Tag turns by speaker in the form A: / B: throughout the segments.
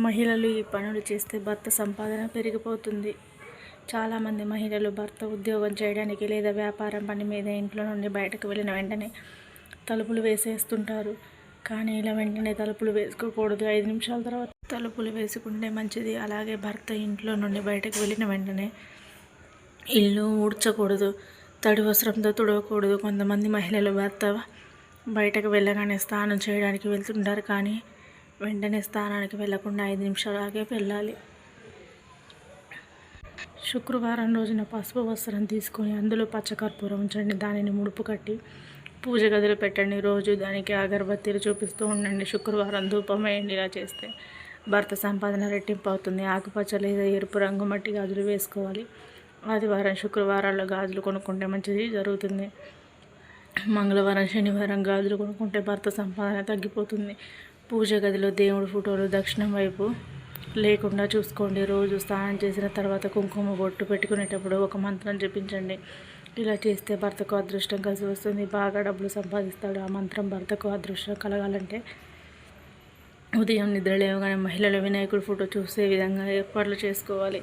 A: మహిళలు ఈ పనులు చేస్తే భర్త సంపాదన పెరిగిపోతుంది. చాలామంది మహిళలు భర్త ఉద్యోగం చేయడానికి లేదా వ్యాపారం పని మీద ఇంట్లో నుండి బయటకు వెళ్ళిన వెంటనే తలుపులు వేసేస్తుంటారు. కానీ ఇలా వెంటనే తలుపులు వేసుకోకూడదు. 5 నిమిషాల తర్వాత తలుపులు వేసుకుంటే మంచిది. అలాగే భర్త ఇంట్లో నుండి బయటకు వెళ్ళిన వెంటనే ఇల్లు ఊడ్చకూడదు, తడి వస్త్రంతో తుడవకూడదు. కొంతమంది మహిళలు భర్త బయటకు వెళ్ళగానే స్నానం చేయడానికి వెళ్తుంటారు. కానీ వెంటనే స్నానానికి వెళ్లకుండా 5 నిమిషాలాగే వెళ్ళాలి. శుక్రవారం రోజున పసుపు వస్త్రం తీసుకొని అందులో పచ్చకర్పూరం ఉంచండి. దానిని ముడుపు కట్టి పూజ గదిలో పెట్టండి. రోజు దానికి అగరబత్తీలు చూపిస్తూ ఉండండి. శుక్రవారం ధూపం వేయండి. ఇలా చేస్తే భర్త సంపాదన రెట్టింపు అవుతుంది. ఆకుపచ్చ లేదా ఎరుపు రంగు మట్టి గాజులు వేసుకోవాలి. ఆదివారం శుక్రవారాల్లో గాజులు కొనుక్కుంటే మంచిది జరుగుతుంది. మంగళవారం శనివారం గాజులు కొనుక్కుంటే భర్త సంపాదన తగ్గిపోతుంది. పూజ గదిలో దేవుడి ఫోటోలు దక్షిణం వైపు లేకుండా చూసుకోండి. రోజు స్నానం చేసిన తర్వాత కుంకుమ బొట్టు పెట్టుకునేటప్పుడు ఒక మంత్రం జపించండి. ఇలా చేస్తే భర్తకు అదృష్టం కలిసి వస్తుంది. బాగా డబ్బులు సంపాదిస్తాడు. ఆ మంత్రం భర్తకు అదృష్టం కలగాలంటే ఉదయం నిద్ర లేవగానే మహిళలు వినాయకుడి ఫోటో చూసే విధంగా ఏర్పాట్లు చేసుకోవాలి.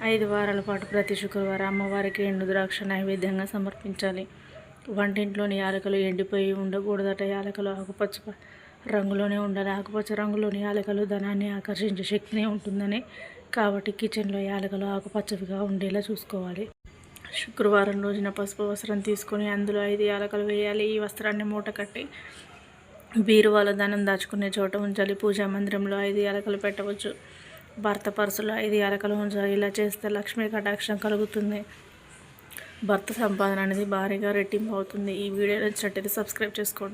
A: 5 వారాల పాటు ప్రతి శుక్రవారం అమ్మవారికి ఎండు ద్రాక్ష నైవేద్యంగా సమర్పించాలి. వంటింట్లోని యాలకులు ఎండిపోయి ఉండకూడదట. యాలకులు ఆకుపచ్చ రంగులోనే ఉండాలి. ఆకుపచ్చ రంగులోని యాలకులు ధనాన్ని ఆకర్షించే శక్తిని ఉంటుందని, కాబట్టి కిచెన్లో యాలకులు ఆకుపచ్చవిగా ఉండేలా చూసుకోవాలి. శుక్రవారం రోజున పసుపు వస్త్రం తీసుకొని అందులో 5 యాలకులు వేయాలి. ఈ వస్త్రాన్ని మూట కట్టి బీరువాలో ధనం దాచుకునే చోట ఉంచాలి. పూజా మందిరంలో 5 యాలకులు పెట్టవచ్చు. భర్త పర్సులో 5 యాలకులు ఉంచాలి. ఇలా చేస్తే లక్ష్మీ కటాక్షం కలుగుతుంది. భర్త సంపాదన అనేది భారీగా రెట్టింపు అవుతుంది. ఈ వీడియో నచ్చినట్టయితే సబ్స్క్రైబ్ చేసుకోండి.